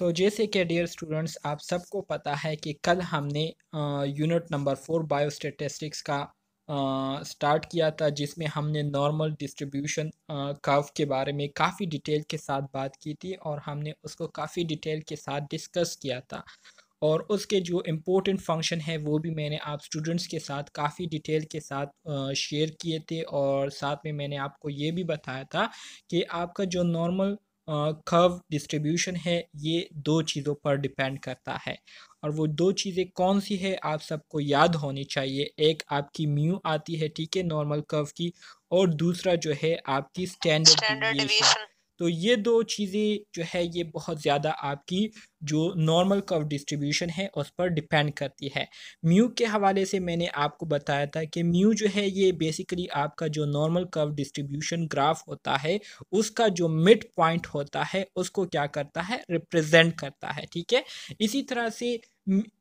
तो जैसे कि डियर स्टूडेंट्स आप सबको पता है कि कल हमने यूनिट नंबर 4 बायोस्टैटिस्टिक्स का स्टार्ट किया था, जिसमें हमने नॉर्मल डिस्ट्रीब्यूशन कर्व के बारे में काफ़ी डिटेल के साथ बात की थी और हमने उसको काफ़ी डिटेल के साथ डिस्कस किया था। और उसके जो इम्पोर्टेंट फंक्शन है वो भी मैंने आप स्टूडेंट्स के साथ काफ़ी डिटेल के साथ शेयर किए थे, और साथ में मैंने आपको ये भी बताया था कि आपका जो नॉर्मल कर्व डिस्ट्रीब्यूशन है ये दो चीज़ों पर डिपेंड करता है। और वो दो चीज़ें कौन सी है आप सबको याद होनी चाहिए। एक आपकी म्यू आती है, ठीक है, नॉर्मल कर्व की, और दूसरा जो है आपकी स्टैंडर्ड डिविएशन। तो ये दो चीज़ें जो है ये बहुत ज़्यादा आपकी जो नॉर्मल कर्व डिस्ट्रीब्यूशन है उस पर डिपेंड करती है। म्यू के हवाले से मैंने आपको बताया था कि म्यू जो है ये बेसिकली आपका जो नॉर्मल कर्व डिस्ट्रीब्यूशन ग्राफ होता है उसका जो मिड पॉइंट होता है उसको क्या करता है, रिप्रेजेंट करता है, ठीक है। इसी तरह से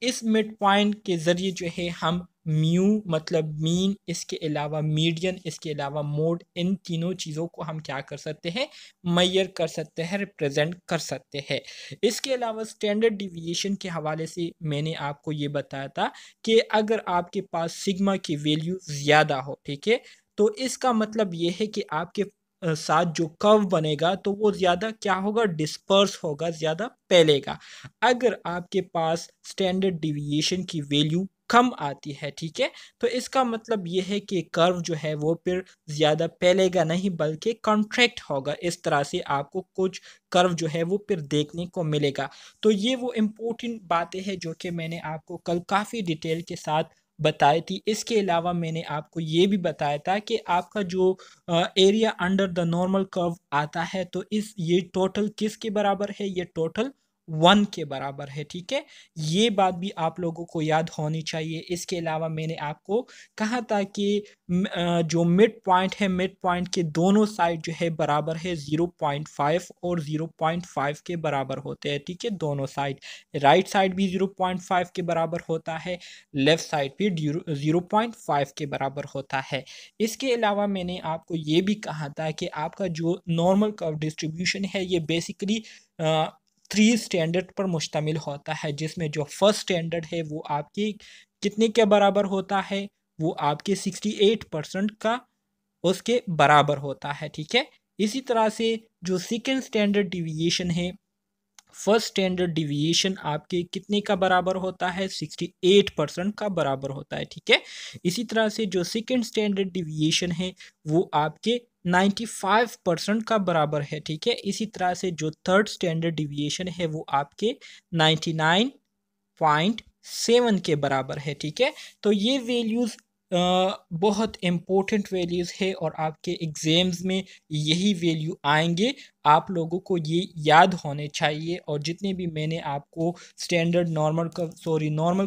इस मिड पॉइंट के ज़रिए जो है हम म्यू मतलब मीन, इसके अलावा मीडियन, इसके अलावा मोड, इन तीनों चीज़ों को हम क्या कर सकते हैं, मैयर कर सकते हैं, रिप्रेजेंट कर सकते हैं। इसके अलावा स्टैंडर्ड डिविएशन के हवाले से मैंने आपको ये बताया था कि अगर आपके पास सिग्मा की वैल्यू ज़्यादा हो, ठीक है, तो इसका मतलब ये है कि आपके साथ जो कर्व बनेगा तो वो ज़्यादा क्या होगा, डिस्पर्स होगा, ज़्यादा फैलेगा। अगर आपके पास स्टैंडर्ड डिविएशन की वैल्यू कम आती है, ठीक है, तो इसका मतलब ये है कि कर्व जो है वो फिर ज़्यादा फैलेगा नहीं बल्कि कॉन्ट्रैक्ट होगा। इस तरह से आपको कुछ कर्व जो है वो फिर देखने को मिलेगा। तो ये वो इम्पोर्टेंट बातें हैं जो कि मैंने आपको कल काफ़ी डिटेल के साथ बताई थी। इसके अलावा मैंने आपको ये भी बताया था कि आपका जो area under the normal curve आता है तो इस ये टोटल किसके बराबर है, ये टोटल 1 के बराबर है, ठीक है। ये बात भी आप लोगों को याद होनी चाहिए। इसके अलावा मैंने आपको कहा था कि जो मिड पॉइंट है, मिड पॉइंट के दोनों साइड जो है बराबर है 0.5 और 0.5 के बराबर होते हैं, ठीक है, दोनों साइड। राइट साइड भी 0.5 के बराबर होता है, लेफ्ट साइड भी 0.5 के बराबर होता है। इसके अलावा मैंने आपको ये भी कहा था कि आपका जो नॉर्मल कर्व डिस्ट्रीब्यूशन है ये बेसिकली 3 स्टैंडर्ड पर मुश्तमिल होता है, जिसमें जो फर्स्ट स्टैंडर्ड है वो आपकी कितने के बराबर होता है, वो आपके 68% का उसके बराबर होता है, ठीक है। इसी तरह से जो सेकंड स्टैंडर्ड डिविएशन है, फर्स्ट स्टैंडर्ड डिविएशन आपके कितने का बराबर होता है, 68% का बराबर होता है, ठीक है। इसी तरह से जो सेकंड स्टैंडर्ड डिविएशन है वो आपके 95% का बराबर है, ठीक है। इसी तरह से जो थर्ड स्टैंडर्ड डिविएशन है वो आपके 99.7 के बराबर है, ठीक है। तो ये वैल्यूज़ बहुत इम्पोर्टेंट वैल्यूज़ है और आपके एग्ज़ाम्स में यही वैल्यू आएंगे। आप लोगों को ये याद होने चाहिए। और जितने भी मैंने आपको स्टैंडर्ड नॉर्मल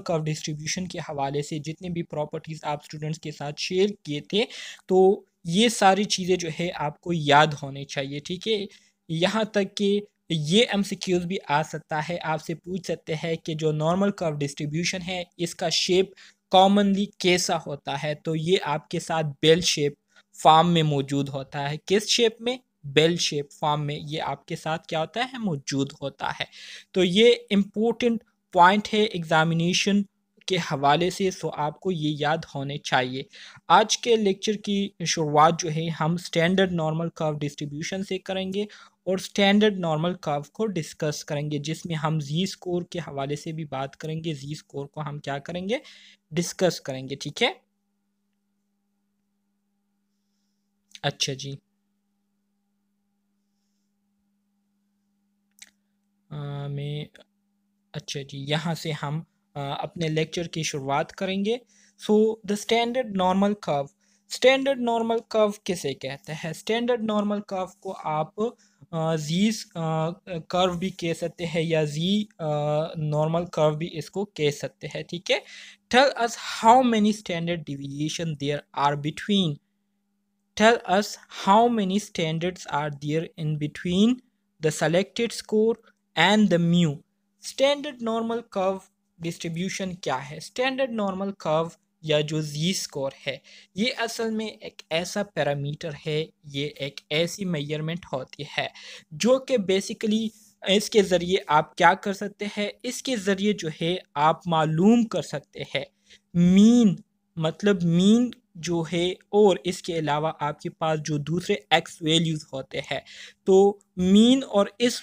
कर्व डिस्ट्रीब्यूशन के हवाले से जितने भी प्रॉपर्टीज़ आप स्टूडेंट्स के साथ शेयर किए थे, तो ये सारी चीज़ें जो है आपको याद होनी चाहिए, ठीक है। यहाँ तक कि ये एमसीक्यूज भी आ सकता है, आपसे पूछ सकते हैं कि जो नॉर्मल कर्व डिस्ट्रीब्यूशन है इसका शेप कॉमनली कैसा होता है, तो ये आपके साथ बेल शेप फॉर्म में मौजूद होता है। किस शेप में, बेल शेप फॉर्म में ये आपके साथ क्या होता है, मौजूद होता है। तो ये इम्पोर्टेंट पॉइंट है एग्जामिनेशन के हवाले से, सो आपको ये याद होने चाहिए। आज के लेक्चर की शुरुआत जो है हम स्टैंडर्ड नॉर्मल कर्व डिस्ट्रीब्यूशन से करेंगे और स्टैंडर्ड नॉर्मल कर्व को डिस्कस करेंगे, जिसमें हम जी स्कोर के हवाले से भी बात करेंगे। जी स्कोर को हम क्या करेंगे, डिस्कस करेंगे, ठीक है। अच्छा जी, मैं अच्छा जी, यहाँ से हम अपने लेक्चर की शुरुआत करेंगे। So the standard normal curve किसे कहते हैं। स्टैंडर्ड नॉर्मल कर्व को आप जी कर्व भी कह सकते हैं या जी नॉर्मल कर्व भी इसको कह सकते हैं, ठीक है। Tell us how many standard deviation there are between Tell us how many standards are there in between the selected score and the mu. Standard normal curve distribution क्या है। स्टैंडर्ड नॉर्मल कर्व या जो जी score है ये असल में एक ऐसा पैरामीटर है, ये एक ऐसी मेजरमेंट होती है जो कि बेसिकली इसके ज़रिए आप क्या कर सकते हैं, इसके ज़रिए जो है आप मालूम कर सकते हैं मीन, मतलब मीन जो है, और इसके अलावा आपके पास जो दूसरे एक्स वैल्यूज़ होते हैं, तो मीन और इस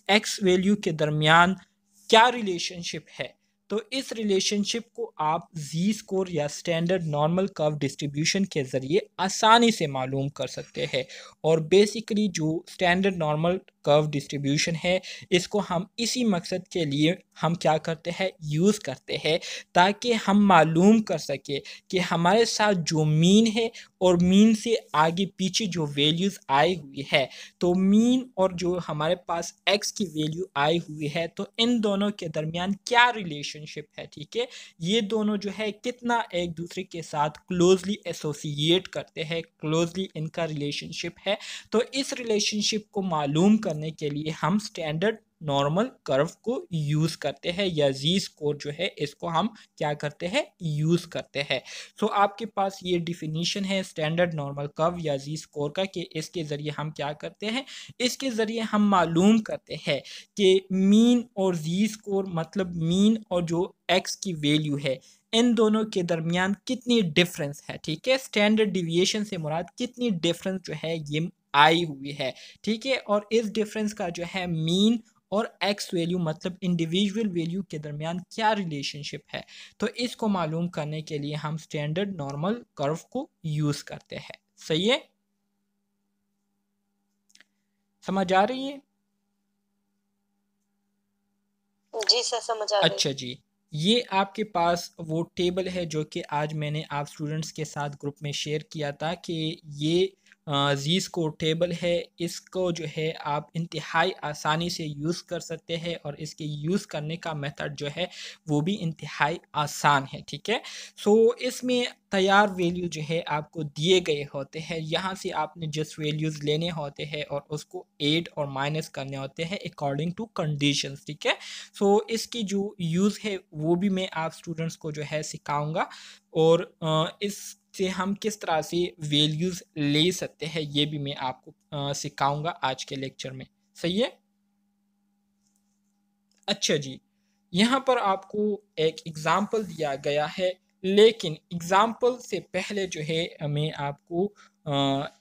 एक्स वैल्यू के दरमियान क्या रिलेशनशिप है, तो इस रिलेशनशिप को आप जी स्कोर या स्टैंडर्ड नॉर्मल कर्व डिस्ट्रीब्यूशन के ज़रिए आसानी से मालूम कर सकते हैं। और बेसिकली जो स्टैंडर्ड नॉर्मल कर्व डिस्ट्रीब्यूशन है, इसको हम इसी मकसद के लिए हम क्या करते हैं, यूज़ करते हैं, ताकि हम मालूम कर सके कि हमारे साथ जो मीन है और मीन से आगे पीछे जो वैल्यूज़ आई हुई है, तो मीन और जो हमारे पास एक्स की वैल्यू आई हुई है, तो इन दोनों के दरमियान क्या रिलेशनशिप है, ठीक है, ये दोनों जो है कितना एक दूसरे के साथ क्लोजली एसोसिएट करते हैं, क्लोजली इनका रिलेशनशिप है। तो इस रिलेशनशिप को मालूम करने के लिए हम स्टैंडर्ड नॉर्मल कर्व को यूज़ करते हैं, या जी स्कोर जो है इसको हम क्या करते हैं, यूज़ करते हैं। तो आपके पास ये डिफिनीशन है स्टैंडर्ड नॉर्मल कर्व या जी स्कोर का, कि इसके ज़रिए हम क्या करते हैं, इसके ज़रिए हम मालूम करते हैं कि मीन और जी स्कोर, मतलब मीन और जो एक्स की वैल्यू है, इन दोनों के दरमियान कितनी डिफरेंस है, ठीक है, स्टैंडर्ड डिविएशन से मुराद कितनी डिफरेंस जो है ये आई हुई है, ठीक है, और इस डिफरेंस का जो है मीन और एक्स वैल्यू, मतलब इंडिविजुअल वैल्यू के दरमियान क्या रिलेशनशिप है, तो इसको मालूम करने के लिए हम स्टैंडर्ड नॉर्मल कर्व को यूज़ करते हैं। सही है, समझ आ रही है? जी सर, समझ आ गई। अच्छा जी, ये आपके पास वो टेबल है जो कि आज मैंने आप स्टूडेंट्स के साथ ग्रुप में शेयर किया था, कि ये जी स्कोर टेबल है, इसको जो है आप इंतहाई आसानी से यूज़ कर सकते हैं, और इसके यूज़ करने का मेथड जो है वो भी इंतहाई आसान है, ठीक है। सो इसमें तैयार वैल्यू जो है आपको दिए गए होते हैं, यहाँ से आपने जस्ट वैल्यूज़ लेने होते हैं और उसको ऐड और माइनस करने होते हैं अकॉर्डिंग टू कंडीशंस, ठीक है। सो इसकी जो यूज़ है वो भी मैं आप स्टूडेंट्स को जो है सिखाऊंगा, और इससे हम किस तरह से वैल्यूज़ ले सकते हैं ये भी मैं आपको सिखाऊंगा आज के लेक्चर में। सही है, अच्छा जी, यहाँ पर आपको एक एग्ज़ाम्पल दिया गया है, लेकिन एग्ज़ाम्पल से पहले जो है मैं आपको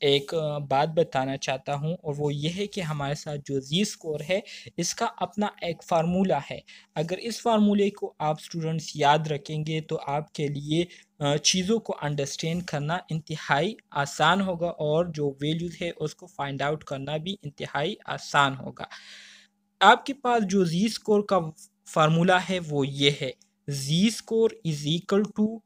एक बात बताना चाहता हूँ, और वो ये है कि हमारे साथ जो जी स्कोर है इसका अपना एक फ़ार्मूला है। अगर इस फार्मूले को आप स्टूडेंट्स याद रखेंगे तो आपके लिए चीज़ों को अंडरस्टैंड करना इंतहाई आसान होगा, और जो वैल्यूज़ है उसको फाइंड आउट करना भी इंतहाई आसान होगा। आपके पास जो जी स्कोर का फार्मूला है वो ये है, Z score is equal to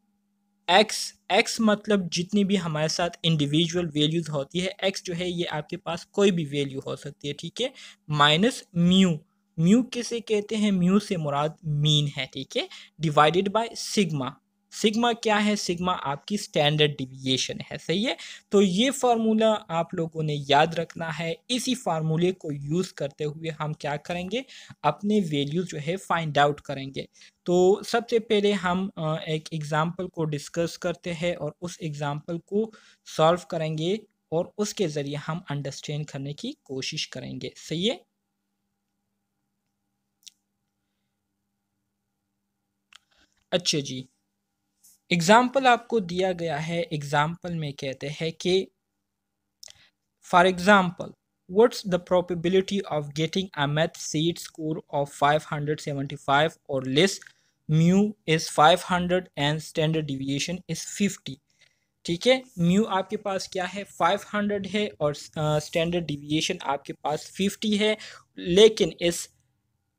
X, X मतलब जितनी भी हमारे साथ इंडिविजुअल वैल्यूज होती है, एक्स जो है ये आपके पास कोई भी वैल्यू हो सकती है, ठीक है, माइनस म्यू, म्यू किसे कहते हैं, म्यू से मुराद मीन है, ठीक है, डिवाइडेड बाय सिग्मा, सिग्मा क्या है, सिग्मा आपकी स्टैंडर्ड डिविएशन है। सही है, तो ये फार्मूला आप लोगों ने याद रखना है, इसी फार्मूले को यूज़ करते हुए हम क्या करेंगे, अपने वैल्यूज जो है फाइंड आउट करेंगे। तो सबसे पहले हम एक एग्ज़ाम्पल को डिस्कस करते हैं और उस एग्ज़ाम्पल को सॉल्व करेंगे, और उसके ज़रिए हम अंडरस्टैंड करने की कोशिश करेंगे। सही है, अच्छा जी, एग्ज़ाम्पल आपको दिया गया है, एग्ज़ाम्पल में कहते हैं कि for example, what's the probability of getting a math seed score of 575 or less? Mu is 500 and standard deviation is 50, ठीक है, म्यू आपके पास क्या है, 500 है, और स्टैंडर्ड डिविएशन आपके पास 50 है। लेकिन इस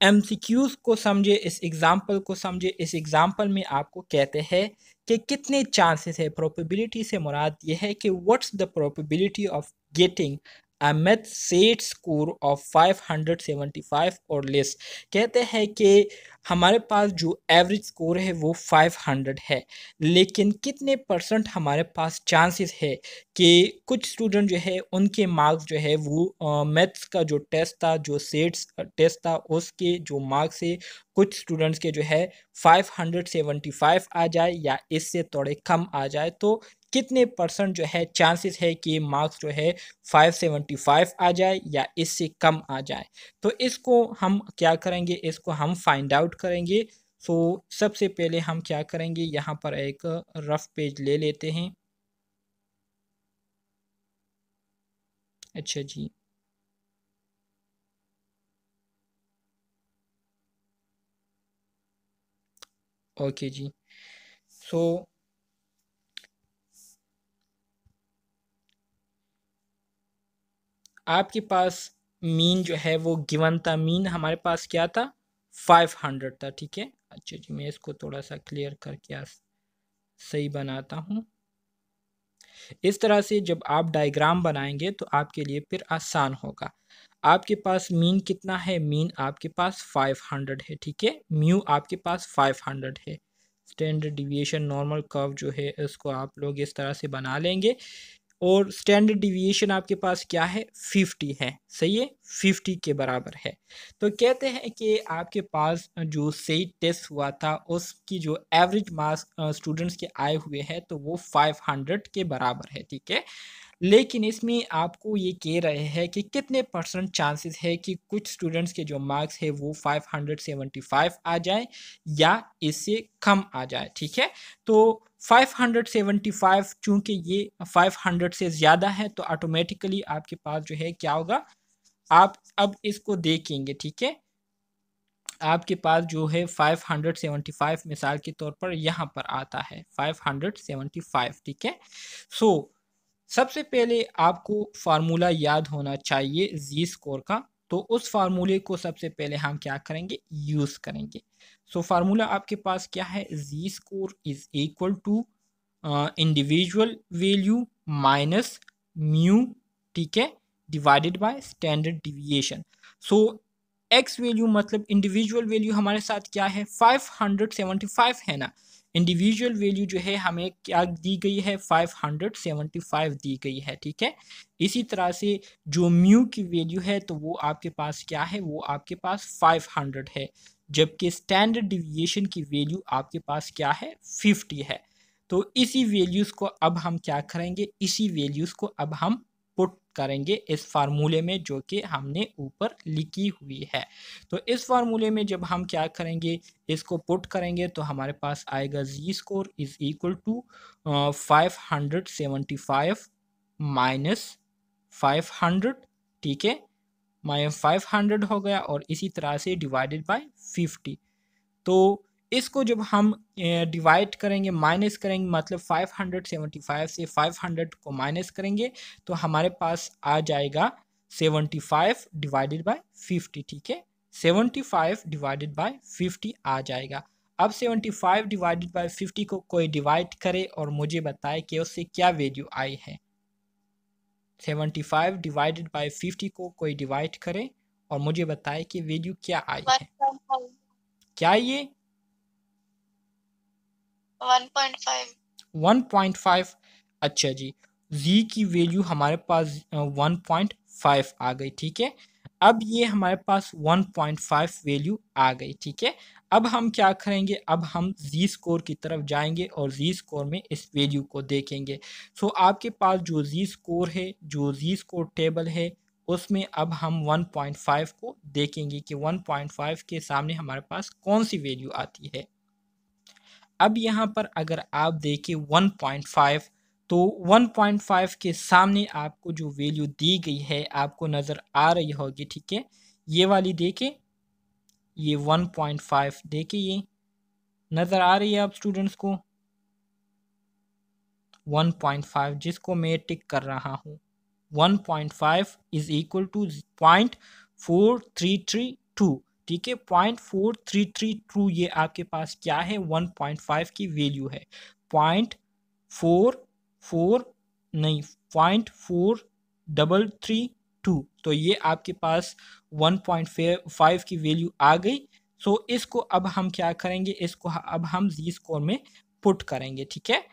एमसीक्यूज को समझे, इस एग्जाम्पल को समझे, इस एग्जाम्पल में आपको कहते हैं कि कितने चांसेस है, प्रोबेबिलिटी से मुराद ये है कि what's the probability of getting a math set score of 575 और लेस। कहते हैं कि हमारे पास जो एवरेज स्कोर है वो 500 है, लेकिन कितने परसेंट हमारे पास चांसेस है कि कुछ स्टूडेंट जो है उनके मार्क्स जो है वो मैथ्स का जो टेस्ट था, जो सेट्स टेस्ट था, उसके जो मार्क्स है कुछ स्टूडेंट्स के जो है 575 आ जाए या इससे थोड़े कम आ जाए, तो कितने परसेंट जो है चांसेस है कि मार्क्स जो है 575 आ जाए या इससे कम आ जाए। तो इसको हम क्या करेंगे, इसको हम फाइंड आउट करेंगे। सो सबसे पहले हम क्या करेंगे, यहाँ पर एक रफ पेज ले लेते हैं। अच्छा जी, ओके जी। सो आपके पास मीन जो है वो गिवन था, मीन हमारे पास क्या था 500 था, ठीक है। अच्छा जी, मैं इसको थोड़ा सा क्लियर करके सही बनाता हूँ। इस तरह से जब आप डायग्राम बनाएंगे तो आपके लिए फिर आसान होगा। आपके पास मीन कितना है, मीन आपके पास 500 है, ठीक है। म्यू आपके पास 500 है। स्टैंडर्ड डिविएशन नॉर्मल कर्व जो है इसको आप लोग इस तरह से बना लेंगे। और स्टैंडर्ड डिविएशन आपके पास क्या है 50 है, सही है, 50 के बराबर है। तो कहते हैं कि आपके पास जो सही टेस्ट हुआ था उसकी जो एवरेज मार्क्स स्टूडेंट्स के आए हुए हैं तो वो 500 के बराबर है, ठीक है। लेकिन इसमें आपको ये कह रहे हैं कि कितने परसेंट चांसेस है कि कुछ स्टूडेंट्स के जो मार्क्स है वो 575 आ जाए या इससे कम आ जाए, ठीक है। तो 575 चूंकि ये 500 से ज़्यादा है तो ऑटोमेटिकली आपके पास जो है क्या होगा, आप अब इसको देखेंगे, ठीक है। आपके पास जो है 575 मिसाल के तौर पर यहाँ पर आता है 575, ठीक है। सो सबसे पहले आपको फार्मूला याद होना चाहिए जी स्कोर का। तो उस फार्मूले को सबसे पहले हम क्या करेंगे, यूज़ करेंगे। सो फार्मूला आपके पास क्या है, Z score is equal to individual value minus mu, ठीक है, divided by standard deviation. So X value मतलब इंडिविजुअल वैल्यू हमारे साथ क्या है 575 है ना। इंडिविजुअल वैल्यू जो है हमें क्या दी गई है 575 दी गई है, ठीक है। इसी तरह से जो म्यू की वैल्यू है तो वो आपके पास क्या है, वो आपके पास 500 है, जबकि स्टैंडर्ड डिविएशन की वैल्यू आपके पास क्या है 50 है। तो इसी वैल्यूज़ को अब हम क्या करेंगे, इसी वैल्यूज़ को अब हम पुट करेंगे इस फार्मूले में जो कि हमने ऊपर लिखी हुई है। तो इस फार्मूले में जब हम क्या करेंगे, इसको पुट करेंगे तो हमारे पास आएगा Z score is equal to 575 minus 500, ठीक है, माइनस 500 हो गया और इसी तरह से डिवाइडेड बाय 50। तो इसको जब हम डिवाइड करेंगे, माइनस करेंगे, मतलब 575 से 500 को माइनस करेंगे तो हमारे पास आ जाएगा 75 डिवाइडेड बाय 50, ठीक है। 75 डिवाइडेड बाय 50 आ जाएगा। अब 75 डिवाइडेड बाय 50 को कोई डिवाइड करे और मुझे बताए कि उससे क्या वैल्यू आई है। 75 डिवाइडेड बाय 50 को कोई डिवाइड करे और मुझे बताए कि वैल्यू क्या आई है। 1.5 क्या ये 1.5 1.5? अच्छा जी, जी की वैल्यू हमारे पास 1.5 आ गई, ठीक है। अब ये हमारे पास 1.5 वैल्यू आ गई, ठीक है। अब हम क्या करेंगे, अब हम जी स्कोर की तरफ जाएंगे और जी स्कोर में इस वैल्यू को देखेंगे। सो आपके पास जो जी स्कोर है, जो जी स्कोर टेबल है, उसमें अब हम 1.5 को देखेंगे कि 1.5 के सामने हमारे पास कौन सी वैल्यू आती है। अब यहाँ पर अगर आप देखें 1.5 तो 1.5 के सामने आपको जो वैल्यू दी गई है आपको नज़र आ रही होगी, ठीक है। ये वाली देखें, ये 1.5 देखें, ये नज़र आ रही है आप स्टूडेंट्स को 1.5 जिसको मैं टिक कर रहा हूँ। 1.5 इज इक्वल टू 0.4332, ठीक है। 0.4332 ये आपके पास क्या है 1.5 की वैल्यू है। 0.44 नहीं 0.4332, तो ये आपके पास 1.5 की वैल्यू आ गई। सो इसको अब हम क्या करेंगे, इसको अब हम जी स्कोर में पुट करेंगे, ठीक है।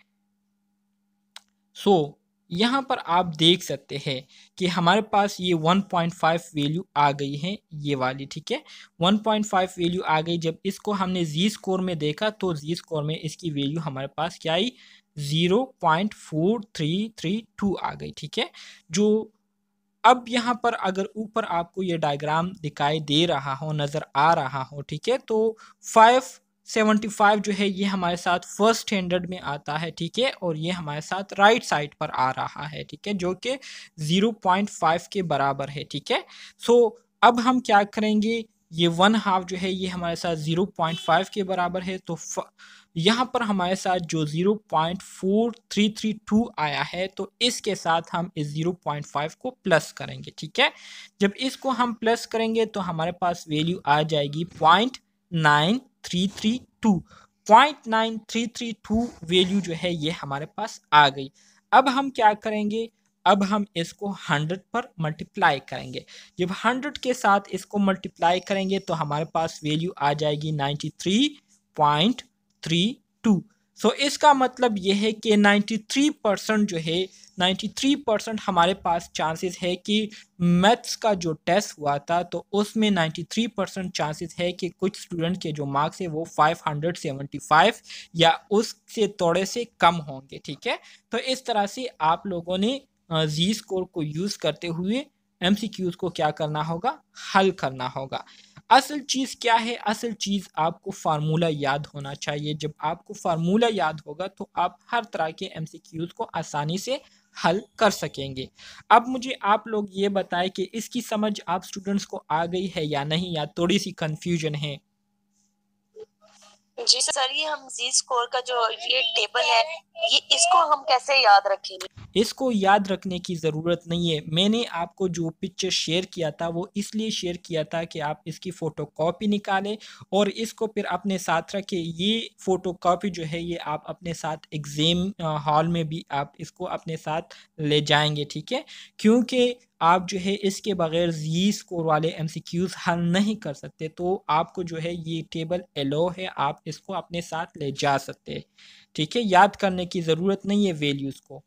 सो यहाँ पर आप देख सकते हैं कि हमारे पास ये 1.5 वैल्यू आ गई है, ये वाली, ठीक है। 1.5 वैल्यू आ गई। जब इसको हमने जी स्कोर में देखा तो जी स्कोर में इसकी वैल्यू हमारे पास क्या आई 0.4332 आ गई। ठीक है, जो अब यहाँ पर अगर ऊपर आपको ये डायग्राम दिखाई दे रहा हो, नज़र आ रहा हो, ठीक है, तो 575 जो है ये हमारे साथ फर्स्ट स्टैंडर्ड में आता है। ठीक है, और ये हमारे साथ राइट साइड पर आ रहा है। ठीक है, जो कि 0.5 के बराबर है। ठीक है, सो अब हम क्या करेंगे, ये 1/2 जो है ये हमारे साथ 0.5 के बराबर है, तो यहाँ पर हमारे साथ जो 0.4332 आया है, तो इसके साथ हम इस 0.5 को प्लस करेंगे। ठीक है, जब इसको हम प्लस करेंगे तो हमारे पास वैल्यू आ जाएगी 0.9332। 0.9332 वैल्यू जो है ये हमारे पास आ गई। अब हम क्या करेंगे, अब हम इसको 100 पर मल्टीप्लाई करेंगे। जब 100 के साथ इसको मल्टीप्लाई करेंगे तो हमारे पास वैल्यू आ जाएगी 93.32। सो इसका मतलब यह है कि 93% जो है, 93% हमारे पास चांसेस है कि मैथ्स का जो टेस्ट हुआ था तो उसमें 93% चांसेस है कि कुछ स्टूडेंट के जो मार्क्स है वो 575 या उससे थोड़े से कम होंगे। ठीक है, तो इस तरह से आप लोगों ने जी स्कोर को यूज़ करते हुए एमसीक्यूज को क्या करना होगा, हल करना होगा। असल चीज़ क्या है, असल चीज़ आपको फार्मूला याद होना चाहिए। जब आपको फार्मूला याद होगा तो आप हर तरह के एमसीक्यूज को आसानी से हल कर सकेंगे। अब मुझे आप लोग ये बताएं कि इसकी समझ आप स्टूडेंट्स को आ गई है या नहीं, या थोड़ी सी कंफ्यूजन है। जी सर, ये हम जी स्कोर का जो ये टेबल है, ये इसको हम कैसे याद रखेंगे? इसको याद रखने की ज़रूरत नहीं है। मैंने आपको जो पिक्चर शेयर किया था वो इसलिए शेयर किया था कि आप इसकी फ़ोटोकॉपी निकालें और इसको फिर अपने साथ रखें। ये फ़ोटोकॉपी जो है ये आप अपने साथ एग्ज़ाम हॉल में भी आप इसको अपने साथ ले जाएंगे। ठीक है, क्योंकि आप जो है इसके बगैर जी स्कोर वाले एमसीक्यूज़ हल नहीं कर सकते, तो आपको जो है ये टेबल एलो है, आप इसको अपने साथ ले जा सकते हैं। ठीक है, याद करने की ज़रूरत नहीं है वैल्यूज़ को।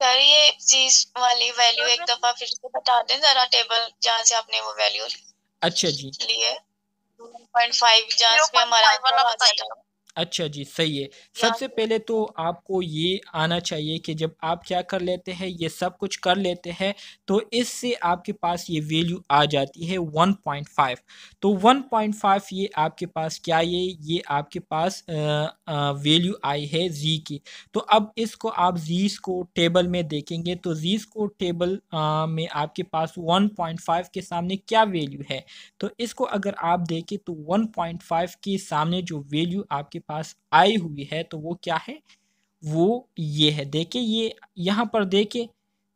सर, ये चीज वाली वैल्यू एक दफा फिर से बता दें जरा, टेबल जहाँ से आपने वो वैल्यू अच्छा जी, ली है, 0.5 जहाँ से हमारा आंसर आ गया था। अच्छा जी, सही है। यहाँ सबसे पहले तो आपको ये आना चाहिए कि जब आप क्या कर लेते हैं, ये सब कुछ कर लेते हैं, तो इससे आपके पास ये वैल्यू आ जाती है 1.5। तो 1.5 ये आपके पास क्या, ये आपके पास वैल्यू आई है जी की। तो अब इसको आप जीस को टेबल में देखेंगे तो जीस को टेबल में आपके पास 1.5 के सामने क्या वैल्यू है। तो इसको अगर आप देखें तो 1.5 के सामने जो वैल्यू आपके पास आई हुई है तो वो क्या है, वो ये है। देखिए ये यहाँ पर देखिए,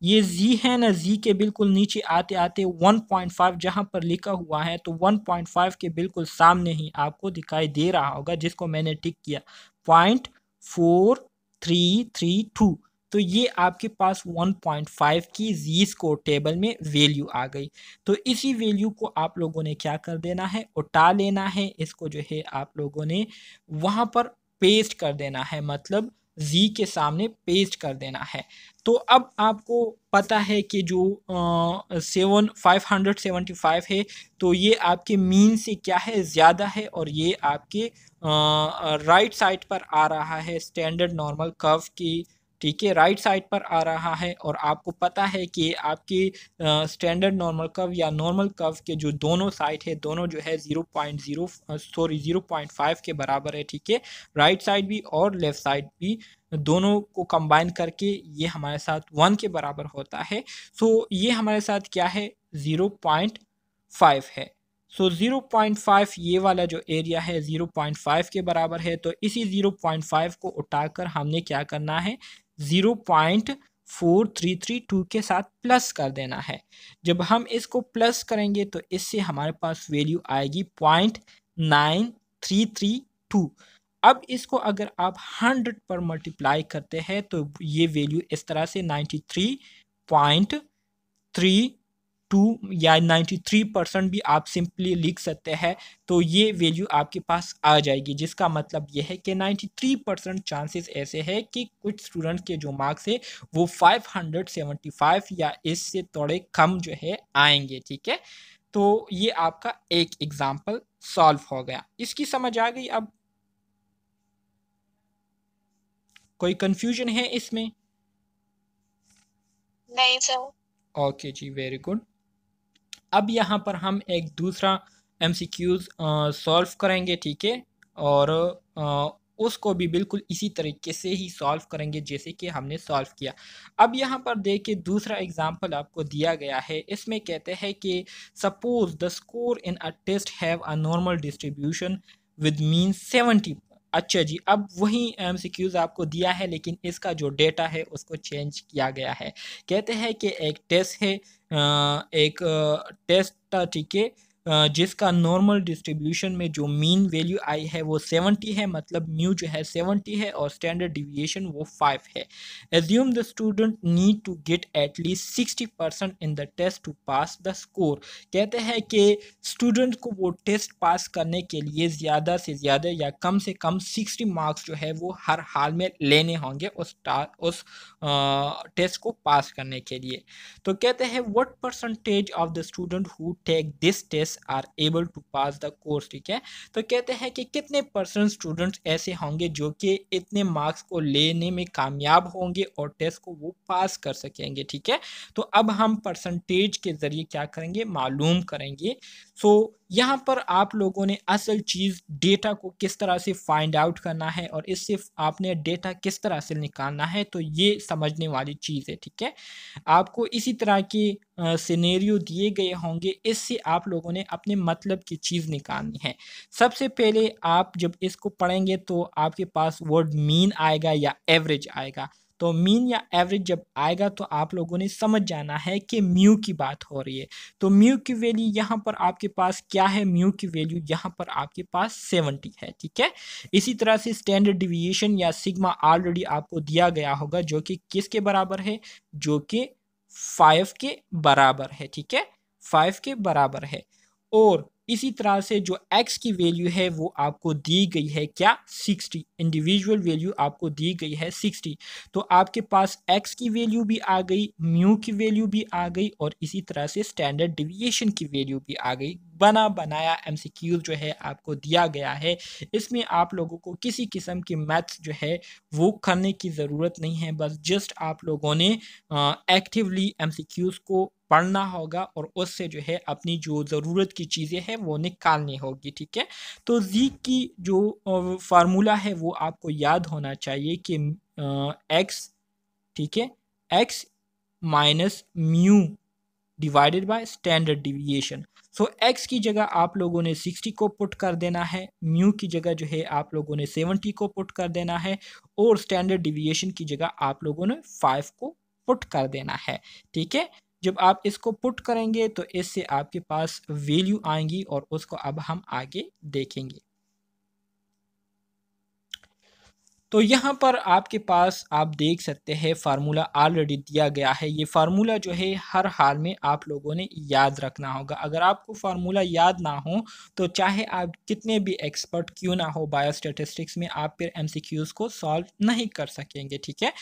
ये जी है ना, जी के बिल्कुल नीचे आते आते 1.5 जहाँ पर लिखा हुआ है तो 1.5 के बिल्कुल सामने ही आपको दिखाई दे रहा होगा, जिसको मैंने टिक किया 0.4332। तो ये आपके पास 1.5 की जी स्कोर टेबल में वैल्यू आ गई। तो इसी वैल्यू को आप लोगों ने क्या कर देना है, उठा लेना है। इसको जो है आप लोगों ने वहाँ पर पेस्ट कर देना है, मतलब जी के सामने पेस्ट कर देना है। तो अब आपको पता है कि जो 575 है तो ये आपके मीन से क्या है, ज़्यादा है, और ये आपके राइट साइड पर आ रहा है स्टैंडर्ड नॉर्मल कर्व की। ठीक है, राइट साइड पर आ रहा है, और आपको पता है कि आपके स्टैंडर्ड नॉर्मल कर्व या नॉर्मल कर्व के जो दोनों साइड है, दोनों जो है 0.5 के बराबर है। ठीक है, राइट साइड भी और लेफ्ट साइड भी, दोनों को कंबाइन करके ये हमारे साथ 1 के बराबर होता है। सो ये हमारे साथ क्या है, 0.5 है। सो 0.5 ये वाला जो एरिया है 0.5 के बराबर है, तो इसी 0.5 को उठाकर हमने क्या करना है, 0.4332 के साथ प्लस कर देना है। जब हम इसको प्लस करेंगे तो इससे हमारे पास वैल्यू आएगी 0.9332। अब इसको अगर आप 100 पर मल्टीप्लाई करते हैं तो ये वैल्यू इस तरह से 93.32 या 93% भी आप सिंपली लिख सकते हैं। तो ये वैल्यू आपके पास आ जाएगी, जिसका मतलब ये है कि 93% चांसेस ऐसे है कि कुछ स्टूडेंट के जो मार्क्स है वो 575 या इससे थोड़े कम जो है आएंगे। ठीक है, तो ये आपका एक एग्जाम्पल सॉल्व हो गया। इसकी समझ आ गई अब? कोई कंफ्यूजन है इसमें? नहीं सर। ओके जी, वेरी गुड। अब यहाँ पर हम एक दूसरा एमसीक्यूज सॉल्व करेंगे, ठीक है, और उसको भी बिल्कुल इसी तरीके से ही सॉल्व करेंगे जैसे कि हमने सॉल्व किया। अब यहाँ पर देखिए दूसरा एग्जांपल आपको दिया गया है, इसमें कहते हैं कि suppose the score in a test have a normal distribution with mean 70। अच्छा जी, अब वही एमसीक्यूज आपको दिया है लेकिन इसका जो डेटा है उसको चेंज किया गया है। कहते हैं कि एक टेस्ट है, एक टेस्ट था, ठीक है, जिसका नॉर्मल डिस्ट्रीब्यूशन में जो मीन वैल्यू आई है वो 70 है, मतलब म्यू जो है 70 है और स्टैंडर्ड डिविएशन वो 5 है। Assume the student need to get at least 60% in the test to pass the score. कहते हैं कि स्टूडेंट को वो टेस्ट पास करने के लिए ज़्यादा से ज़्यादा या कम से कम 60 मार्क्स जो है वो हर हाल में लेने होंगे उस टेस्ट को पास करने के लिए। तो कहते हैं what percentage of the student who take this test are able to pass the course, ठीक है। तो कहते हैं कि कितने परसेंट स्टूडेंट्स ऐसे होंगे जो कि इतने मार्क्स को लेने में कामयाब होंगे और टेस्ट को वो पास कर सकेंगे, ठीक है। तो अब हम परसेंटेज के ज़रिए क्या करेंगे, मालूम करेंगे। सो यहाँ पर आप लोगों ने असल चीज़ डेटा को किस तरह से फाइंड आउट करना है और इससे आपने डेटा किस तरह से निकालना है, तो ये समझने वाली चीज़ है, ठीक है। आपको इसी तरह के सिनेरियो दिए गए होंगे, इससे आप लोगों ने अपने मतलब की चीज़ निकालनी है। सबसे पहले आप जब इसको पढ़ेंगे तो आपके पास वर्ड मीन आएगा या एवरेज आएगा। तो मीन या एवरेज जब आएगा तो आप लोगों ने समझ जाना है कि म्यू की बात हो रही है। तो म्यू की वैल्यू यहाँ पर आपके पास क्या है, म्यू की वैल्यू यहाँ पर आपके पास 70 है, ठीक है। इसी तरह से स्टैंडर्ड डिविएशन या सिग्मा ऑलरेडी आपको दिया गया होगा जो कि किसके बराबर है, जो कि 5 के बराबर है, ठीक है, 5 के बराबर है। और इसी तरह से जो x की वैल्यू है वो आपको दी गई है क्या, 60। इंडिविजुअल वैल्यू आपको दी गई है 60। तो आपके पास x की वैल्यू भी आ गई, म्यू की वैल्यू भी आ गई और इसी तरह से स्टैंडर्ड डिविएशन की वैल्यू भी आ गई। बना बनाया एमसीक्यू जो है आपको दिया गया है, इसमें आप लोगों को किसी किस्म की मैथ्स जो है वो करने की ज़रूरत नहीं है, बस जस्ट आप लोगों ने एक्टिवली एमसीक्यूज़ को पढ़ना होगा और उससे जो है अपनी जो ज़रूरत की चीज़ें हैं वो निकालनी होगी, ठीक है। तो जी की जो फार्मूला है वो आपको याद होना चाहिए कि एक्स, ठीक है, x minus mu divided by standard deviation. So x की जगह आप लोगों ने 60 को पुट कर देना है, म्यू की जगह जो है आप लोगों ने 70 को पुट कर देना है और स्टैंडर्ड डिविएशन की जगह आप लोगों ने 5 को पुट कर देना है, ठीक है। जब आप इसको पुट करेंगे तो इससे आपके पास वैल्यू आएंगी और उसको अब हम आगे देखेंगे। तो यहाँ पर आपके पास आप देख सकते हैं फार्मूला ऑलरेडी दिया गया है। ये फार्मूला जो है हर हाल में आप लोगों ने याद रखना होगा। अगर आपको फार्मूला याद ना हो तो चाहे आप कितने भी एक्सपर्ट क्यों ना हो बायोस्टैटिस्टिक्स में, आप फिर एमसीक्यूज़ को सॉल्व नहीं कर सकेंगे, ठीक है।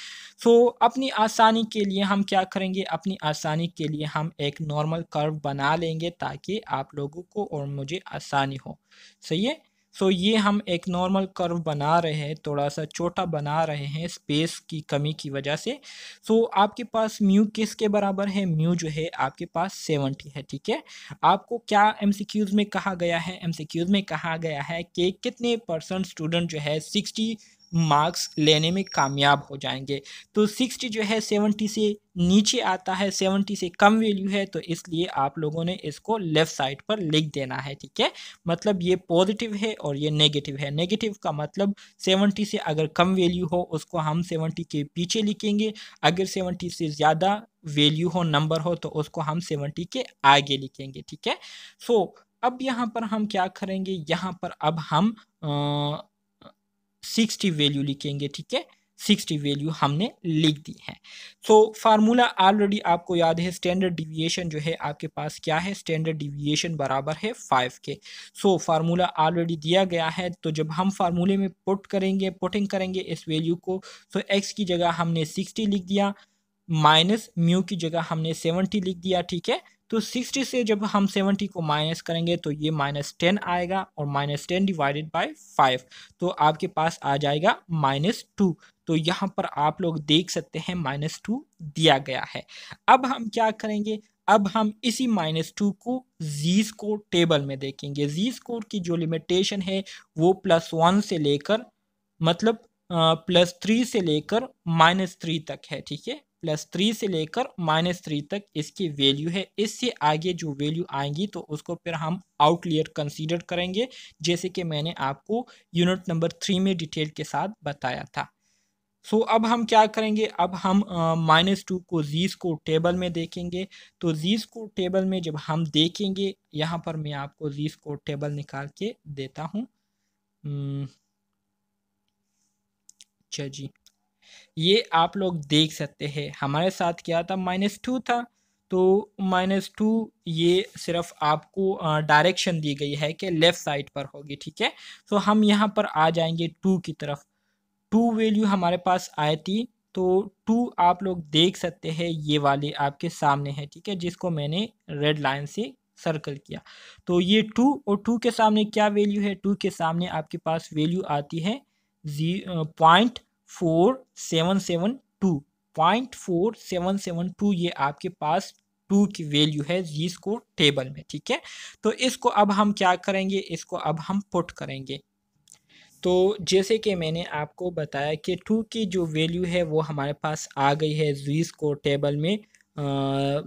सो अपनी आसानी के लिए हम क्या करेंगे, अपनी आसानी के लिए हम एक नॉर्मल कर्व बना लेंगे ताकि आप लोगों को और मुझे आसानी हो, सही है। सो ये हम एक नॉर्मल कर्व बना रहे हैं, थोड़ा सा छोटा बना रहे हैं स्पेस की कमी की वजह से। सो आपके पास म्यू किसके बराबर है, म्यू जो है आपके पास 70 है, ठीक है। आपको क्या एमसीक्यूज़ में कहा गया है, एमसीक्यूज़ में कहा गया है कि कितने परसेंट स्टूडेंट जो है 60 मार्क्स लेने में कामयाब हो जाएंगे। तो 60 जो है 70 से नीचे आता है, 70 से कम वैल्यू है, तो इसलिए आप लोगों ने इसको लेफ़्ट साइड पर लिख देना है, ठीक है। मतलब ये पॉजिटिव है और ये नेगेटिव है। नेगेटिव का मतलब 70 से अगर कम वैल्यू हो उसको हम 70 के पीछे लिखेंगे, अगर 70 से ज़्यादा वैल्यू हो, नंबर हो, तो उसको हम 70 के आगे लिखेंगे, ठीक है। सो अब यहाँ पर हम क्या करेंगे, यहाँ पर अब हम 60 वैल्यू लिखेंगे, ठीक है। 60 वैल्यू हमने लिख दी है। सो फार्मूला ऑलरेडी आपको याद है, स्टैंडर्ड डिविएशन जो है आपके पास क्या है, स्टैंडर्ड डिविएशन बराबर है 5 के। सो फार्मूला ऑलरेडी दिया गया है, तो जब हम फार्मूले में पुटिंग करेंगे इस वैल्यू को, तो एक्स की जगह हमने 60 लिख दिया, माइनस म्यू की जगह हमने 70 लिख दिया, ठीक है। तो तो 60 से जब हम 70 को माइनस करेंगे तो ये -10 आएगा और -10 डिवाइडेड बाय 5 तो आपके पास आ जाएगा -2। तो यहाँ पर आप लोग देख सकते हैं -2 दिया गया है। अब हम क्या करेंगे, अब हम इसी -2 को जी स्कोर टेबल में देखेंगे। जी स्कोर की जो लिमिटेशन है वो +1 से लेकर मतलब +3 से लेकर -3 तक है, ठीक है। +3 से लेकर -3 तक इसकी वैल्यू है। इससे आगे जो वैल्यू आएंगी तो उसको फिर हम आउटलियर कंसीडर करेंगे, जैसे कि मैंने आपको यूनिट नंबर 3 में डिटेल के साथ बताया था। सो अब हम क्या करेंगे, अब हम -2 को जी स्कोर टेबल में देखेंगे। तो जी स्कोर टेबल में जब हम देखेंगे, यहाँ पर मैं आपको जी स्कोर टेबल निकाल के देता हूँ। अच्छा जी, ये आप लोग देख सकते हैं हमारे साथ क्या था, -2 था। तो -2 ये सिर्फ आपको डायरेक्शन दी गई है कि लेफ़्ट साइड पर होगी, ठीक है। तो हम यहाँ पर आ जाएंगे 2 की तरफ। 2 वैल्यू हमारे पास आई थी, तो 2 आप लोग देख सकते हैं ये वाली आपके सामने है, ठीक है, जिसको मैंने रेड लाइन से सर्कल किया। तो ये 2 और 2 के सामने क्या वैल्यू है, 2 के सामने आपके पास वैल्यू आती है 0.4772। 0.4772 ये आपके पास 2 की वैल्यू है जी स्कोर टेबल में, ठीक है। तो इसको अब हम क्या करेंगे, इसको अब हम पुट करेंगे। तो जैसे कि मैंने आपको बताया कि 2 की जो वैल्यू है वो हमारे पास आ गई है जी स्कोर टेबल में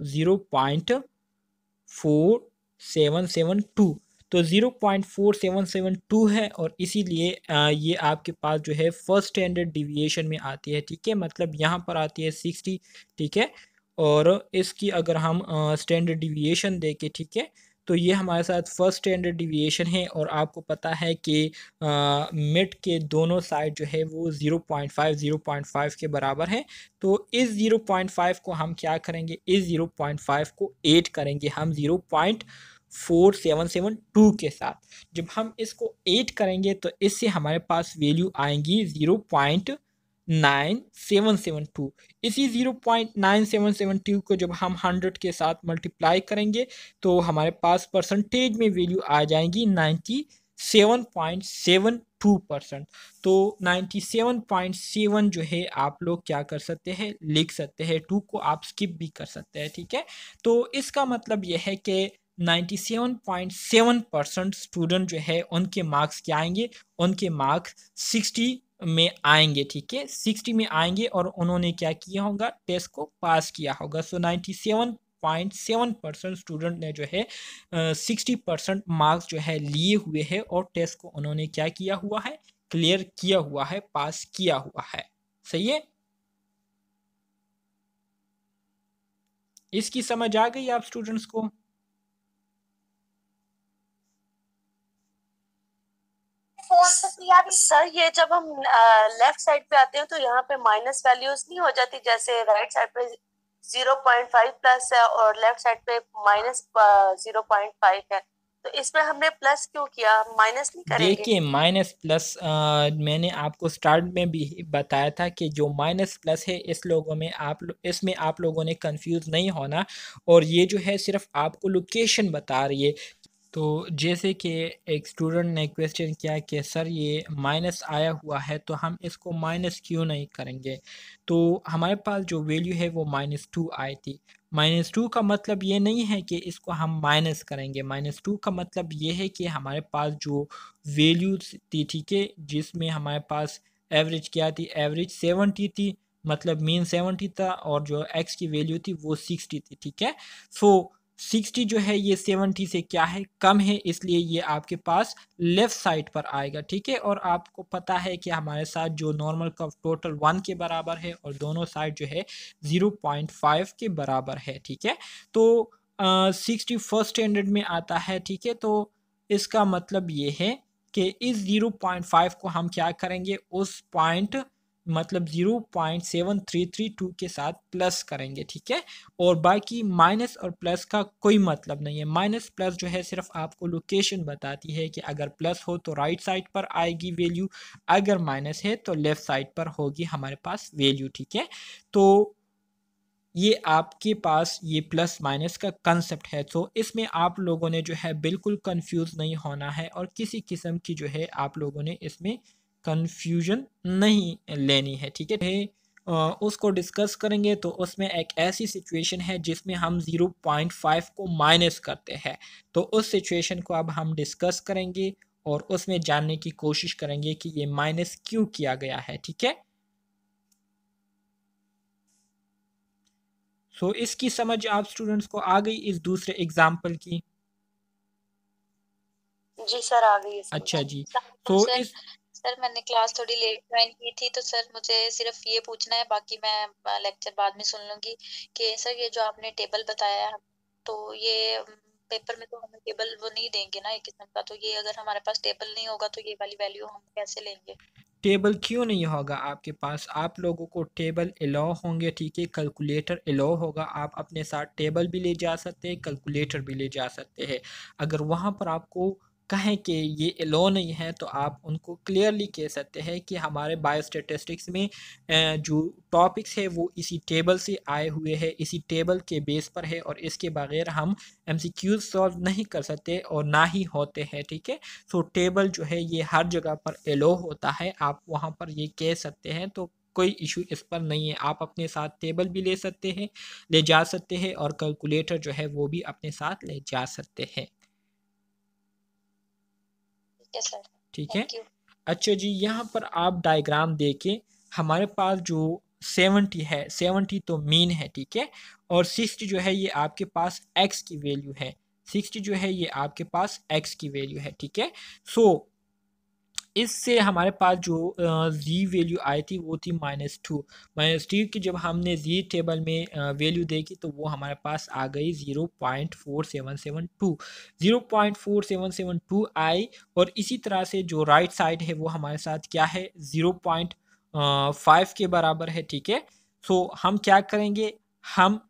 0.4772। तो 0.4772 है और इसीलिए ये आपके पास जो है फर्स्ट स्टैंडर्ड डिविएशन में आती है, ठीक है। मतलब यहाँ पर आती है 60, ठीक है। और इसकी अगर हम स्टैंडर्ड डिविएशन देखें, ठीक है, तो ये हमारे साथ फर्स्ट स्टैंडर्ड डिविएशन है। और आपको पता है कि मिड के दोनों साइड जो है वो 0.5 के बराबर है। तो इस 0.5 को हम क्या करेंगे, इस 0.5 को 8 करेंगे हम 0.4772 के साथ। जब हम इसको 8 करेंगे तो इससे हमारे पास वैल्यू आएंगी 0.9772। इसी 0.9772 को जब हम 100 के साथ मल्टीप्लाई करेंगे तो हमारे पास परसेंटेज में वैल्यू आ जाएंगी 97.72%। तो 97.7 जो है आप लोग क्या कर सकते हैं, लिख सकते हैं। 2 को आप स्किप भी कर सकते हैं, ठीक है। तो इसका मतलब यह है कि 97.7% स्टूडेंट जो है उनके मार्क्स क्या आएंगे, उनके मार्क्स 60 में आएंगे, ठीक है, 60 में आएंगे और उन्होंने क्या किया होगा, टेस्ट को पास किया होगा। सो 97.7% स्टूडेंट ने जो है 60% मार्क्स जो है लिए हुए हैं और टेस्ट को उन्होंने क्या किया हुआ है, क्लियर किया हुआ है, पास किया हुआ है। सही है, इसकी समझ आ गई आप स्टूडेंट्स को? सर ये जब हम लेफ्ट साइड पे आते हैं तो यहाँ पे माइनस वैल्यूज नहीं हो जाती, जैसे राइट साइड पे 0.5 प्लस है और लेफ्ट साइड पे -0.5 है, तो इसमें हमने प्लस क्यों किया, माइनस नहीं करेंगे? देखिए माइनस प्लस मैंने आपको स्टार्ट में भी बताया था कि जो माइनस प्लस है इस लोगों में इसमें आप लोगों ने कंफ्यूज नहीं होना। और ये जो है सिर्फ आपको लोकेशन बता रही है। तो जैसे कि एक स्टूडेंट ने क्वेश्चन किया कि सर ये माइनस आया हुआ है तो हम इसको माइनस क्यों नहीं करेंगे। तो हमारे पास जो वैल्यू है वो -2 आई थी। -2 का मतलब ये नहीं है कि इसको हम माइनस करेंगे। -2 का मतलब ये है कि हमारे पास जो वैल्यू थी, ठीक है, जिसमें हमारे पास एवरेज क्या थी, एवरेज 70 थी, मतलब मीन 70 था और जो एक्स की वैल्यू थी वो 60 थी, ठीक है। सो 60 जो है ये 70 से क्या है, कम है, इसलिए ये आपके पास लेफ्ट साइड पर आएगा, ठीक है। और आपको पता है कि हमारे साथ जो नॉर्मल का टोटल 1 के बराबर है और दोनों साइड जो है 0.5 के बराबर है, ठीक है। तो 60 फर्स्ट स्टैंडर्ड में आता है, ठीक है। तो इसका मतलब ये है कि इस 0.5 को हम क्या करेंगे, उस पॉइंट मतलब 0.7332 के साथ प्लस करेंगे, ठीक है। और बाकी माइनस और प्लस का कोई मतलब नहीं है। माइनस प्लस जो है सिर्फ आपको लोकेशन बताती है कि अगर प्लस हो तो राइट साइड पर आएगी वैल्यू, अगर माइनस है तो लेफ्ट साइड पर होगी हमारे पास वैल्यू, ठीक है। तो ये आपके पास ये प्लस माइनस का कंसेप्ट है। तो इसमें आप लोगों ने जो है बिल्कुल कंफ्यूज नहीं होना है और किसी किस्म की जो है आप लोगों ने इसमें कंफ्यूजन नहीं लेनी है, ठीक है। उसको डिस्कस करेंगे तो उसमें एक ऐसी सिचुएशन है जिसमें हम 0.5 को माइनस करते हैं। तो उस सिचुएशन को अब हम डिस्कस करेंगे और उसमें जानने की कोशिश करेंगे कि ये माइनस क्यों किया गया है, ठीक है। सो इसकी समझ आप स्टूडेंट्स को आ गई इस दूसरे एग्जाम्पल की? जी सर, आ गई इसमें। अच्छा जी। तो तो सर इस सर मैंने क्लास थोड़ी लेट ज्वाइन की थी, तो सर मुझे सिर्फ ये पूछना है, बाकी मैं लेक्चर बाद में सुन लूंगी कि सर ये जो आपने टेबल बताया है, तो ये पेपर में तो हमें टेबल वो नहीं देंगे ना एक किस्म का, तो ये अगर हमारे पास टेबल नहीं होगा तो ये वाली वैल्यू हम कैसे लेंगे? टेबल क्यों नहीं होगा आपके पास? आप लोगों को टेबल अलाउ होंगे, ठीक है। कैलकुलेटर अलाउ होगा, आप अपने साथ टेबल भी ले जा सकते हैं, कैलकुलेटर भी ले जा सकते हैं। अगर वहाँ पर आपको कहें कि ये अलाउ नहीं है तो आप उनको क्लियरली कह सकते हैं कि हमारे बायोस्टैटिस्टिक्स में जो टॉपिक्स है वो इसी टेबल से आए हुए हैं, इसी टेबल के बेस पर है और इसके बगैर हम एमसीक्यूज सॉल्व नहीं कर सकते और ना ही होते हैं, ठीक है। सो टेबल जो है ये हर जगह पर एलो होता है, आप वहाँ पर ये कह सकते हैं, तो कोई इशू इस पर नहीं है। आप अपने साथ टेबल भी ले सकते हैं, ले जा सकते हैं और कैलकुलेटर जो है वो भी अपने साथ ले जा सकते हैं, ठीक है। अच्छा जी, यहाँ पर आप डायग्राम देखें, हमारे पास जो 70 है, 70 तो मीन है, ठीक है। और 60 जो है ये आपके पास x की वैल्यू है, 60 जो है ये आपके पास x की वैल्यू है, ठीक है। सो इससे हमारे पास जो जी वैल्यू आई थी वो थी -2। -2 की जब हमने जी टेबल में वैल्यू देखी तो वो हमारे पास आ गई 0.4772, 0.4772 आई। और इसी तरह से जो राइट साइड है वो हमारे साथ क्या है, 0.5 के बराबर है, ठीक है। सो हम क्या करेंगे, हम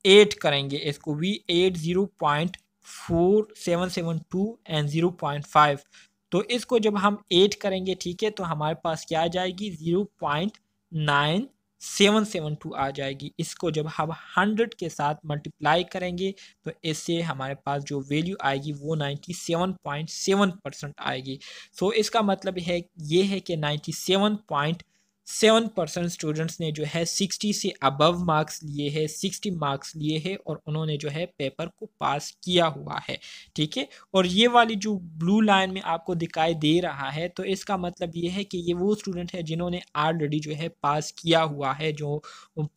8 करेंगे इसको, वी 8 0.4772 एंड 0.5। तो इसको जब हम 8 करेंगे, ठीक है, तो हमारे पास क्या आ जाएगी, 0.9772 आ जाएगी। इसको जब हम 100 के साथ मल्टीप्लाई करेंगे तो इससे हमारे पास जो वैल्यू आएगी वो 97.7% आएगी। सो इसका मतलब है ये है कि 97.7% स्टूडेंट्स ने जो है 60 से अबव मार्क्स लिए हैं, 60 मार्क्स लिए हैं और उन्होंने जो है पेपर को पास किया हुआ है, ठीक है। और ये वाली जो ब्लू लाइन में आपको दिखाई दे रहा है, तो इसका मतलब ये है कि ये वो स्टूडेंट है जिन्होंने ऑलरेडी जो है पास किया हुआ है, जो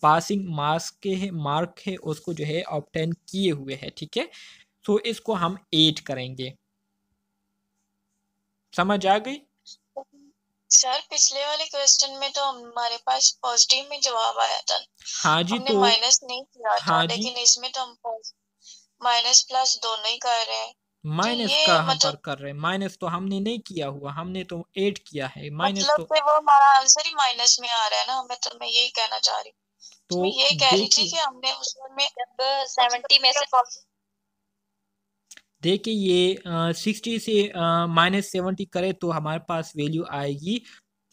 पासिंग मार्क्स के है, मार्क है उसको जो है ऑब्टेन किए हुए हैं, ठीक है। तो इसको हम 8 करेंगे, समझ आ गई? सर पिछले वाले क्वेश्चन में तो हमारे पास पॉजिटिव में जवाब आया था, हाँ जी। हमने तो माइनस नहीं किया था, हाँ जी, लेकिन इसमें तो हम माइनस प्लस दोनों ही कर रहे हैं। तो माइनस ये कहाँ पर मतलब कर रहे हैं? माइनस तो हमने नहीं किया हुआ, हमने तो 8 किया है, माइनस मतलब तो कि वो हमारा आंसर ही माइनस में आ रहा है ना, मैं यही कहना चाह रही हूँ। मैं ये कह रही थी देखिए कि हमने उसमें जब 70 में से देखिए ये 60 से -70 करे तो हमारे पास वैल्यू आएगी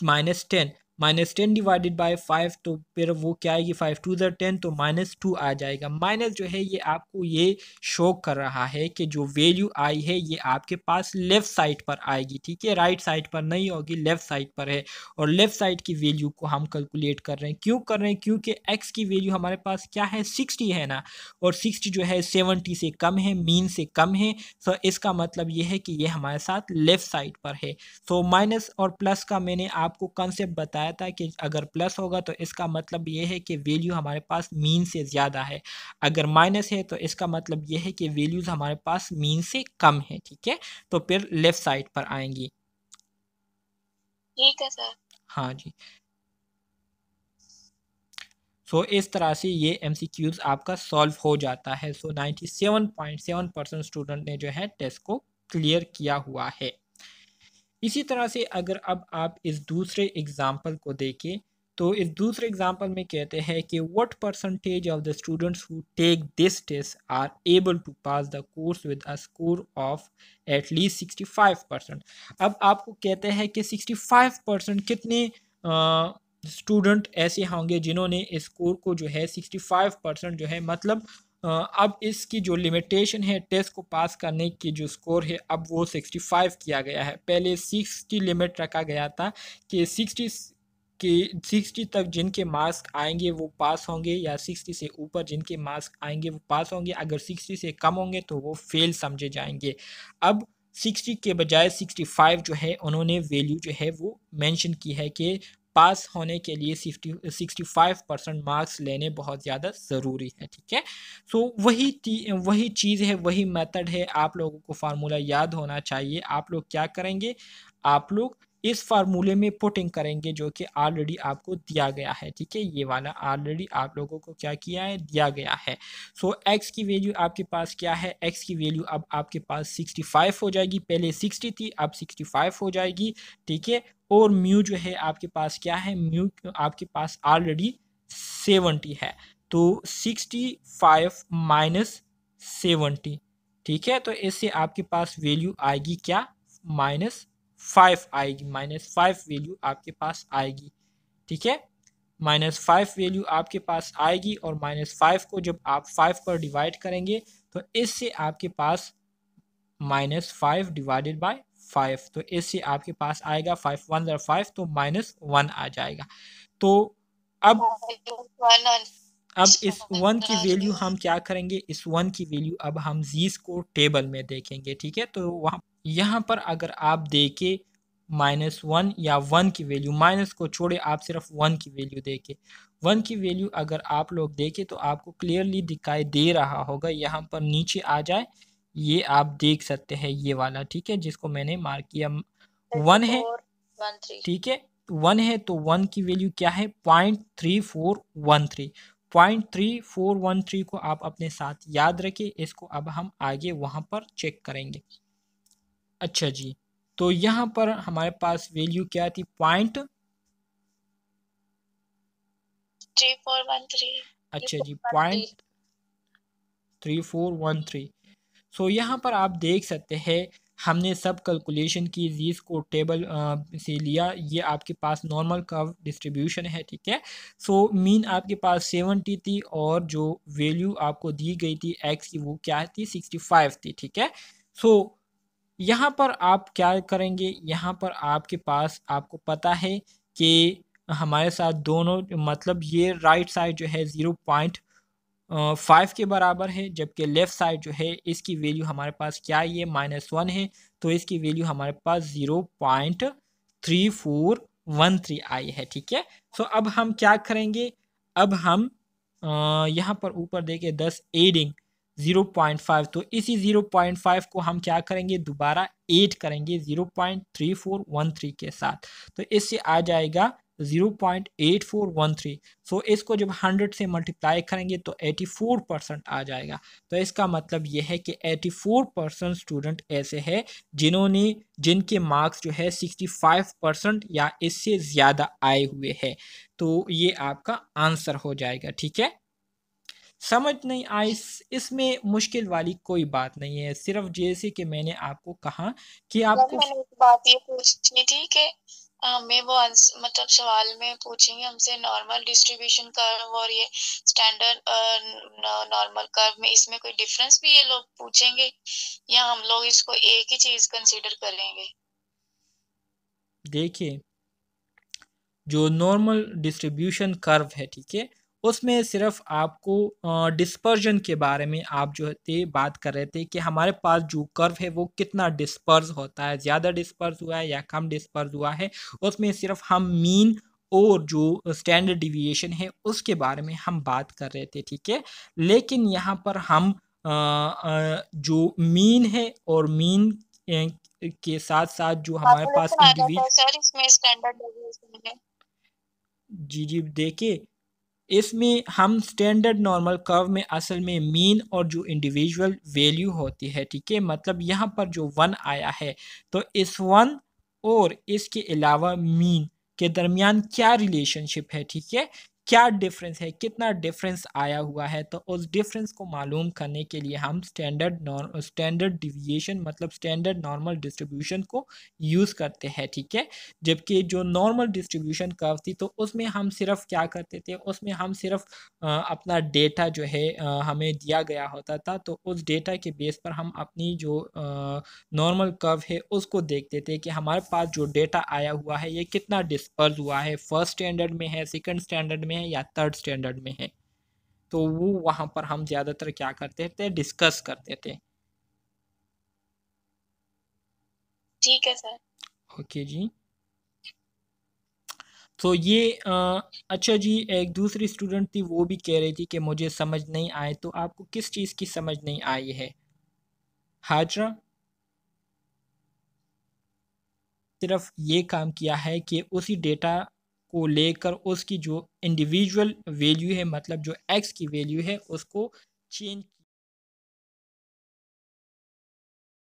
-10। -10 डिवाइडेड बाय 5 तो फिर वो क्या आएगी, 5 2 10 तो -2 आ जाएगा। माइनस जो है ये आपको ये शो कर रहा है कि जो वैल्यू आई है ये आपके पास लेफ्ट साइड पर आएगी, ठीक है, राइट साइड पर नहीं होगी, लेफ्ट साइड पर है। और लेफ्ट साइड की वैल्यू को हम कैलकुलेट कर रहे हैं, क्यों कर रहे हैं, क्योंकि x की वैल्यू हमारे पास क्या है, 60 है ना, और 60 जो है 70 से कम है, मीन से कम है। सो इसका मतलब ये है कि ये हमारे साथ लेफ्ट साइड पर है। सो माइनस और प्लस का मैंने आपको कंसेप्ट बताया था कि अगर प्लस होगा तो इसका मतलब ये है कि वैल्यू हमारे पास मीन से ज़्यादा है, अगर माइनस है तो इसका मतलब ये है कि वैल्यूज़ हमारे पास मीन से कम है, ठीक है। तो फिर लेफ्ट साइड पर आएंगी। ठीक है सर। हाँ जी। सो इस तरह से ये MCQs आपका सॉल्व हो जाता है। सो 97.7% स्टूडेंट ने जो है टेस्ट को क्लियर किया हुआ है। इसी तरह से अगर अब आप इस दूसरे एग्जाम्पल को देखें तो इस दूसरे एग्जाम्पल में कहते हैं कि what percentage of the students who take this test are able to pass the course with a score of at least 65%। अब आपको कहते हैं कि 65% कितने स्टूडेंट ऐसे होंगे जिन्होंने स्कोर को जो है 65% जो है, मतलब अब इसकी जो लिमिटेशन है टेस्ट को पास करने की जो स्कोर है अब वो 65 किया गया है। पहले 60 लिमिट रखा गया था कि 60 तक जिनके मार्क्स आएंगे वो पास होंगे, या 60 से ऊपर जिनके मार्क्स आएंगे वो पास होंगे, अगर 60 से कम होंगे तो वो फेल समझे जाएंगे। अब 60 के बजाय 65 जो है उन्होंने वैल्यू जो है वो मेंशन की है कि पास होने के लिए 65% मार्क्स लेने बहुत ज़्यादा ज़रूरी है। ठीक है, सो वही चीज़ है, वही मेथड है। आप लोगों को फार्मूला याद होना चाहिए। आप लोग क्या करेंगे, आप लोग इस फार्मूले में पुटिंग करेंगे जो कि ऑलरेडी आपको दिया गया है। ठीक है, ये वाला ऑलरेडी आप लोगों को क्या किया है, दिया गया है। सो एक्स की वैल्यू आपके पास क्या है, एक्स की वैल्यू अब आपके पास 65 हो जाएगी। पहले 60 थी, अब 65 हो जाएगी। ठीक है, और म्यू जो है आपके पास क्या है, म्यू आपके पास ऑलरेडी 70 है, तो 65 माइनस 70। ठीक है, तो इससे आपके पास वैल्यू आएगी क्या, -5 आएगी, -5 वैल्यू आपके पास आएगी। ठीक है, -5 वैल्यू आपके पास आएगी, और -5 को जब आप 5 पर डिवाइड करेंगे तो इससे आपके पास -5 डिवाइडेड बाय 5, तो इससे आपके पास आएगा 5 1 ज़र 5, तो -1 आ जाएगा। तो अब इस 1 की वैल्यू हम क्या करेंगे, इस 1 की वैल्यू अब हम जीस को टेबल में देखेंगे। ठीक है, तो वहाँ यहाँ पर अगर आप देखें -1 या 1 की वैल्यू, माइनस को छोड़े आप सिर्फ 1 की वैल्यू देखें। 1 की वैल्यू अगर आप लोग देखें तो आपको क्लियरली दिखाई दे रहा होगा, यहाँ पर नीचे आ जाए, ये आप देख सकते हैं ये वाला। ठीक है, जिसको मैंने मार्क किया 1 है। ठीक है, 1 है तो 1 की वैल्यू क्या है, 0.3413। 0.3413 को आप अपने साथ याद रखें। इसको अब हम आगे वहाँ पर चेक करेंगे। अच्छा जी, तो यहाँ पर हमारे पास वैल्यू क्या थी, 0.3413। अच्छा जी, 0.3413। सो यहाँ पर आप देख सकते हैं हमने सब कैलकुलेशन की, जीस को टेबल से लिया, ये आपके पास नॉर्मल कर्व डिस्ट्रीब्यूशन है। ठीक है, सो मीन आपके पास 70 थी, और जो वैल्यू आपको दी गई थी एक्स की वो क्या थी, 65 थी। ठीक है, सो यहाँ पर आप क्या करेंगे, यहाँ पर आपके पास आपको पता है कि हमारे साथ दोनों, मतलब ये राइट साइड जो है 0.5 के बराबर है, जबकि लेफ्ट साइड जो है इसकी वैल्यू हमारे पास क्या है, ये -1 है, तो इसकी वैल्यू हमारे पास 0.3413 आई है। ठीक है, सो अब हम क्या करेंगे, अब हम यहाँ पर ऊपर देखें 10 एडिंग 0.5, तो इसी 0.5 को हम क्या करेंगे, दोबारा 8 करेंगे 0.3413 के साथ, तो इससे आ जाएगा 0.8413। सो इसको जब 100 से मल्टीप्लाई करेंगे तो 84% आ जाएगा। तो इसका मतलब ये है कि 84% स्टूडेंट ऐसे हैं जिनके मार्क्स जो है 65% या इससे ज़्यादा आए हुए हैं। तो ये आपका आंसर हो जाएगा। ठीक है, समझ नहीं आई, इसमें मुश्किल वाली कोई बात नहीं है, सिर्फ जैसे कि मैंने आपको कहा कि आपको मैंने एक बात ये पूछनी थी कि हमें वो मतलब सवाल में पूछेंगे हमसे नॉर्मल डिस्ट्रीब्यूशन कर्व और ये स्टैंडर्ड नॉर्मल कर्व में, इसमें कोई डिफरेंस भी ये लोग पूछेंगे या हम लोग इसको एक ही चीज कंसीडर करेंगे? देखिए, जो नॉर्मल डिस्ट्रीब्यूशन कर्व है, ठीक है, उसमें सिर्फ आपको डिस्पर्जन के बारे में आप जो थे बात कर रहे थे कि हमारे पास जो कर्व है वो कितना डिस्पर्स होता है, ज़्यादा डिस्पर्स हुआ है या कम डिस्पर्स हुआ है, उसमें सिर्फ हम मीन और जो स्टैंडर्ड डिविएशन है उसके बारे में हम बात कर रहे थे। ठीक है, लेकिन यहाँ पर हम जो मीन है और मीन के साथ साथ जो हमारे पास इंडिविजुअल, सर इसमें स्टैंडर्ड डेविएशन है। जी देखिए, इसमें हम स्टैंडर्ड नॉर्मल कर्व में असल में मीन और जो इंडिविजुअल वैल्यू होती है, ठीक है, मतलब यहाँ पर जो 1 आया है तो इस 1 और इसके अलावा मीन के दरमियान क्या रिलेशनशिप है, ठीक है, क्या डिफरेंस है, कितना डिफरेंस आया हुआ है। तो उस डिफरेंस को मालूम करने के लिए हम स्टैंडर्ड डिविएशन मतलब स्टैंडर्ड नॉर्मल डिस्ट्रीब्यूशन को यूज़ करते हैं, ठीक है। जबकि जो नॉर्मल डिस्ट्रीब्यूशन कर्व थी तो उसमें हम सिर्फ क्या करते थे, उसमें हम सिर्फ अपना डेटा जो है हमें दिया गया होता था, तो उस डेटा के बेस पर हम अपनी जो नॉर्मल कर्व है उसको देखते थे कि हमारे पास जो डेटा आया हुआ है ये कितना डिस्पर्स हुआ है, फर्स्ट स्टैंडर्ड में है, सेकंड स्टैंडर्ड में है या थर्ड स्टैंडर्ड में है। तो वो वहाँ पर हम ज़्यादातर क्या करते थे, डिस्कस करते थे। ठीक है सर। ओके जी। तो ये अच्छा जी, एक दूसरी स्टूडेंट थी वो भी कह रही थी कि मुझे समझ नहीं आए, तो आपको किस चीज़ की समझ नहीं आई है हाजरा? सिर्फ ये काम किया है कि उसी डेटा को लेकर उसकी जो इंडिविजुअल वैल्यू है मतलब जो एक्स की वैल्यू है उसको चेंज